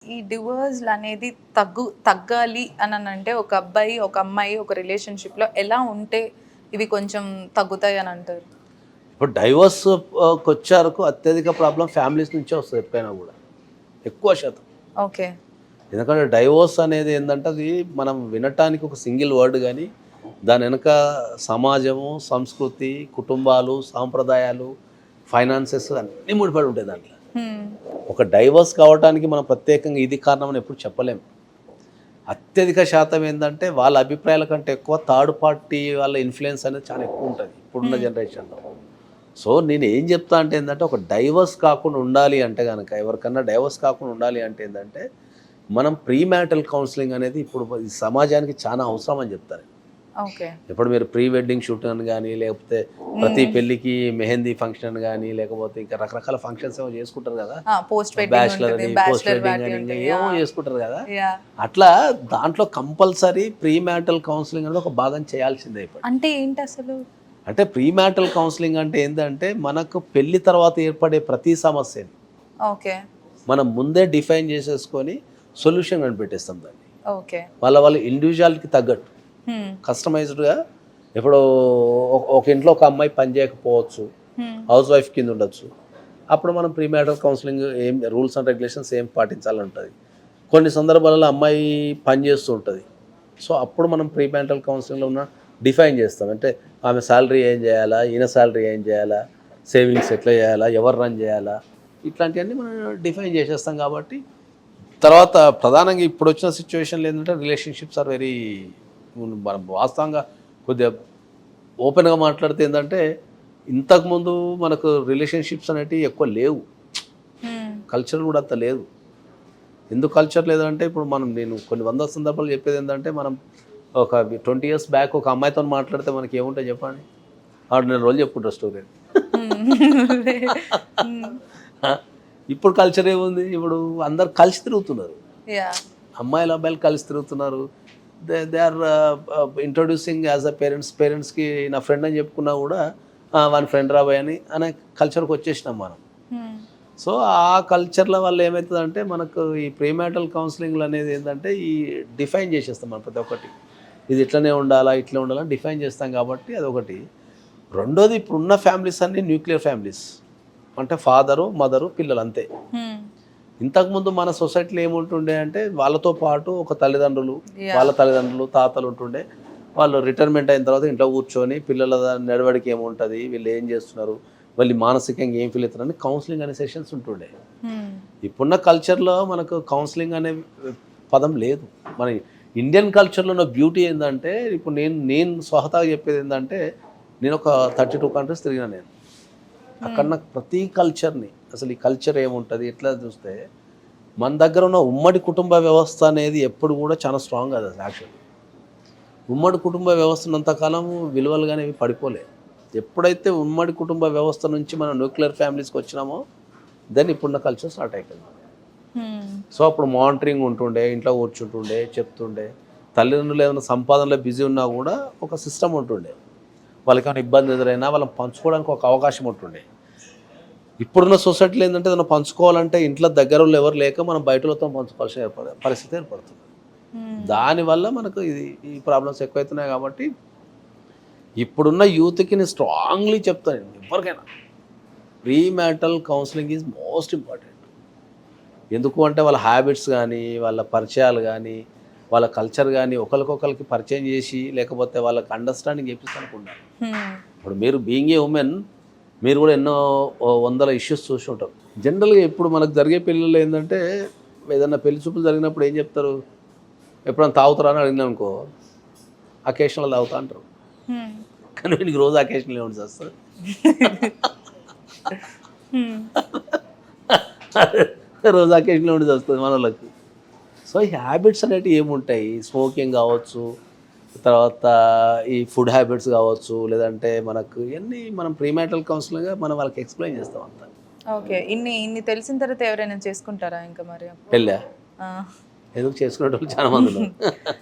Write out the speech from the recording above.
ఈ డివోర్స్‌లు అనేది తగ్గాలి అంటే ఒక అబ్బాయి, ఒక అమ్మాయి ఒక రిలేషన్‌షిప్‌లో ఎలా ఉంటే ఇవి కొంచెం తగ్గుతాయి అని అంటారు? ఇప్పుడు డైవర్స్ కొచ్చేవరకు అత్యధిక ప్రాబ్లం ఫ్యామిలీస్ నుంచే వస్తుంది ఎప్పుడైనా కూడా, ఎక్కువ శాతం. ఓకే. ఎందుకంటే డైవోర్స్ అనేది ఏంటంటే అది మనం వినటానికి ఒక సింగిల్ వర్డ్, కానీ దాని వెనక సమాజము, సంస్కృతి, కుటుంబాలు, సాంప్రదాయాలు, ఫైనాన్సెస్ అన్నీ ముడిపడి ఉంటాయి దాంట్లో. హ్మ్. ఒక డైవర్స్ కావడానికి మనం ప్రత్యేకంగా ఇది కారణం అని ఎప్పుడు చెప్పలేము. అత్యధిక శాతం ఏంటంటే వాళ్ళ అభిప్రాయాల కంటే ఎక్కువ థర్డ్ పార్టీ వాళ్ళ ఇన్ఫ్లుయెన్స్ అనేది చాలా ఎక్కువ ఉంటుంది ఇప్పుడున్న జనరేషన్లో. సో నేను ఏం చెప్తా అంటే ఏంటంటే, ఒక డైవర్స్ కాకుండా ఉండాలి అంటే కనుక, ఎవరికన్నా డైవర్స్ కాకుండా ఉండాలి అంటే ఏంటంటే, మనం ప్రీ మ్యారిటల్ కౌన్సిలింగ్ అనేది ఇప్పుడు ఈ సమాజానికి చాలా అవసరం అని చెప్తారు. ఓకే. ఇప్పుడు మీరు ప్రీ వెడ్డింగ్ షూట్ అని కానీ, లేకపోతే ప్రతి పెళ్ళికి మెహందీ ఫంక్షన్ కానీ, లేకపోతే ఇంకా రకరకాల ఫంక్షన్స్ ఏమో చేసుకుంటారు కదా, పోస్ట్ వెడ్డింగ్ బ్యాచిలర్ ఉంటది, అని, పోస్ట్ బ్యాచిలర్ వెడ్డింగ్ పార్టీ అని, ఉంటది. ఏమో చేసుకుంటారు కదా. యాహ్! అట్లా దాంట్లో కంపల్సరీ ప్రీ మ్యారిటల్ కౌన్సిలింగ్ అనేది ఒక భాగం చేయాల్సిందే ఇప్పుడు. అంటే ఏంటి అసలు? అంటే ప్రీ మ్యారిటల్ కౌన్సిలింగ్ అంటే ఏంటంటే, మనకు పెళ్లి తర్వాత ఏర్పడే ప్రతి సమస్యని ఓకే. మనం ముందే డిఫైన్ చేసేసుకొని సొల్యూషన్ కనిపెట్టేస్తాం దాన్ని. ఓకే. వాళ్ళ ఇండివిజువాలిటీకి తగ్గట్టు హ్మ్. కస్టమైజ్డ్గా. ఇప్పుడు ఒక ఇంట్లో ఒక అమ్మాయి పని చేయకపోవచ్చు, హ్మ్. హౌస్ వైఫ్ కింద ఉండొచ్చు. అప్పుడు మనం ప్రీ మ్యారిటల్ కౌన్సిలింగ్ ఏం రూల్స్ అండ్ రెగ్యులేషన్స్ ఏం పాటించాలని ఉంటుంది. కొన్ని సందర్భాలలో అమ్మాయి పని చేస్తూ ఉంటుంది. సో అప్పుడు మనం ప్రీ మ్యారిటల్ కౌన్సిలింగ్లో ఉన్న డిఫైన్ చేస్తాం. అంటే ఆమె శాలరీ ఏం చేయాలా, ఈయన శాలరీ ఏం చేయాలా, సేవింగ్స్ ఎట్లా చేయాలా, ఎవరు రన్ చేయాలా, ఇట్లాంటివన్నీ మనం డిఫైన్ చేసేస్తాం. కాబట్టి తర్వాత ప్రధానంగా ఇప్పుడు వచ్చిన సిచ్యువేషన్లో ఏంటంటే, రిలేషన్షిప్స్ ఆర్ వెరీ, మనం వాస్తవంగా కొద్దిగా ఓపెన్గా మాట్లాడితే ఏంటంటే, ఇంతకుముందు మనకు రిలేషన్షిప్స్ అనేటివి ఎక్కువ లేవు. హ్మ్. కల్చర్ కూడా అంత లేదు. ఎందుకు కల్చర్ లేదంటే, ఇప్పుడు నేను కొన్ని వందల సందర్భాలు చెప్పేది ఏంటంటే, మనం ఒక 20 years బ్యాక్ ఒక అమ్మాయితో మాట్లాడితే మనకి ఏముంటాయి చెప్పండి, 6 నెలల రోజులు చెప్పుకుంటారు స్టోరీ. హ్మ్. ఇప్పుడు కల్చర్ ఏముంది, ఇప్పుడు అందరు కలిసి తిరుగుతున్నారు, యాహ్! అమ్మాయిలు అబ్బాయిలు కలిసి తిరుగుతున్నారు. They are introducing as a పేరెంట్స్కి నా ఫ్రెండ్ అని చెప్పుకున్నా కూడా వాని ఫ్రెండ్ రాబోయ్ అనే కల్చర్కి వచ్చేసినాం మనం. హ్మ్. సో ఆ కల్చర్ల వల్ల ఏమవుతుందంటే, మనకు ఈ ప్రీమ్యాటల్ కౌన్సిలింగ్లు అనేది ఏంటంటే, ఈ డిఫైన్ చేసేస్తాం మనం ప్రతి ఒక్కటి, ఇది ఇట్లనే ఉండాలా ఇట్లా ఉండాలని డిఫైన్ చేస్తాం. కాబట్టి అదొకటి. రెండోది, ఇప్పుడున్న ఫ్యామిలీస్ అన్నీ న్యూక్లియర్ ఫ్యామిలీస్, అంటే ఫాదరు మదరు పిల్లలు అంతే. హ్మ్. ఇంతకుముందు మన సొసైటీలో ఏముంటుండే అంటే, వాళ్ళతో పాటు ఒక తల్లిదండ్రులు, యాహ్! వాళ్ళ తల్లిదండ్రులు, తాతలు ఉంటుండే. వాళ్ళు రిటైర్మెంట్ అయిన తర్వాత ఇంట్లో కూర్చొని పిల్లల నడవడికి ఏముంటుంది, వీళ్ళు ఏం చేస్తున్నారు, వాళ్ళు మానసికంగా ఏం ఫీల్ అవుతారని కౌన్సిలింగ్ అనే సెషన్స్ ఉంటుండే. హ్మ్. ఇప్పుడున్న కల్చర్లో మనకు కౌన్సిలింగ్ అనే పదం లేదు. మన ఇండియన్ కల్చర్లో ఉన్న బ్యూటీ ఏంటంటే, ఇప్పుడు నేను స్వహతాగా చెప్పేది ఏంటంటే, నేను ఒక 32 కంట్రీస్ తిరిగినా నేను. అక్కడ నాకు ప్రతి కల్చర్ని, అసలు ఈ కల్చర్ ఏముంటుంది ఎట్లా చూస్తే, మన దగ్గర ఉన్న ఉమ్మడి కుటుంబ వ్యవస్థ అనేది ఎప్పుడు కూడా చాలా స్ట్రాంగ్ అది యాక్చువల్లీ. ఉమ్మడి కుటుంబ వ్యవస్థ ఉన్నంతకాలం విలువలు కానీ పడిపోలే. ఎప్పుడైతే ఉమ్మడి కుటుంబ వ్యవస్థ నుంచి మనం న్యూక్లియర్ ఫ్యామిలీస్కి వచ్చినామో, దెన్ ఇప్పుడున్న కల్చర్ స్టార్ట్ అయిపోయింది. హ్మ్. సో అప్పుడు మానిటరింగ్ ఉంటుండే, ఇంట్లో కూర్చుంటుండే, చెప్తుండే. తల్లిదండ్రులు ఏమైనా సంపాదనలో బిజీ ఉన్నా కూడా ఒక సిస్టమ్ ఉంటుండే. వాళ్ళకి ఏమైనా ఇబ్బంది ఎదురైనా వాళ్ళని పంచుకోవడానికి ఒక అవకాశం ఉంటుండే. ఇప్పుడున్న సొసైటీలో ఏంటంటే, ఏదైనా పంచుకోవాలంటే ఇంట్లో దగ్గర వాళ్ళు ఎవరు లేక మనం బయటలతో పంచుకోవాల్సిన పరిస్థితి ఏర్పడుతుంది. హ్మ్. దానివల్ల మనకు ఈ ప్రాబ్లమ్స్ ఎక్కువవుతున్నాయి. కాబట్టి ఇప్పుడున్న యూత్కి నేను స్ట్రాంగ్లీ చెప్తాను, ఎవరికైనా ప్రీమ్యారిటల్ కౌన్సిలింగ్ ఈజ్ మోస్ట్ ఇంపార్టెంట్. ఎందుకు అంటే, వాళ్ళ హ్యాబిట్స్ కానీ, వాళ్ళ పరిచయాలు కానీ, వాళ్ళ కల్చర్ కానీ ఒకరికొకరికి పరిచయం చేసి, లేకపోతే వాళ్ళకి అండర్స్టాండింగ్ చేపిస్తానుకుంటా. హ్మ్. ఇప్పుడు మీరు బీయింగ్ ఏ ఉమెన్, మీరు కూడా ఎన్నో వందల ఇష్యూస్ చూసి ఉంటారు. జనరల్గా ఇప్పుడు మనకు జరిగే పెళ్ళిళ్ళు ఏంటంటే, ఏదన్నా పెళ్లి చూపులు జరిగినప్పుడు ఏం చెప్తారు, ఎప్పుడైనా తాగుతారా అని అడిగినా అనుకో, అకేషన్లో తాగుతా అంటారు. హ్మ్. కానీ వీడికి రోజు అకేషన్లో ఏమిటి వస్తుంది. హ్మ్. రోజు అకేషన్లో ఉండి వస్తుంది మన వాళ్ళకి. సో ఈ హ్యాబిట్స్ అనేటివి ఏముంటాయి, స్మోకింగ్ కావచ్చు, తర్వాత ఈ ఫుడ్ హ్యాబిట్స్ కావచ్చు, లేదంటే మనకు ఇవన్నీ మనం ప్రీమ్యారిటల్ కౌన్సిలింగ్గా మనం వాళ్ళకి ఎక్స్ప్లెయిన్ చేస్తాం అంతా. ఓకే. ఇన్ని తెలిసిన తర్వాత ఎవరైనా చేసుకుంటారా ఇంకా మరి? పెళ్ళా ఆ! ఎందుకు చేసుకునే వాళ్ళు చాలా మంది ఉన్నారు.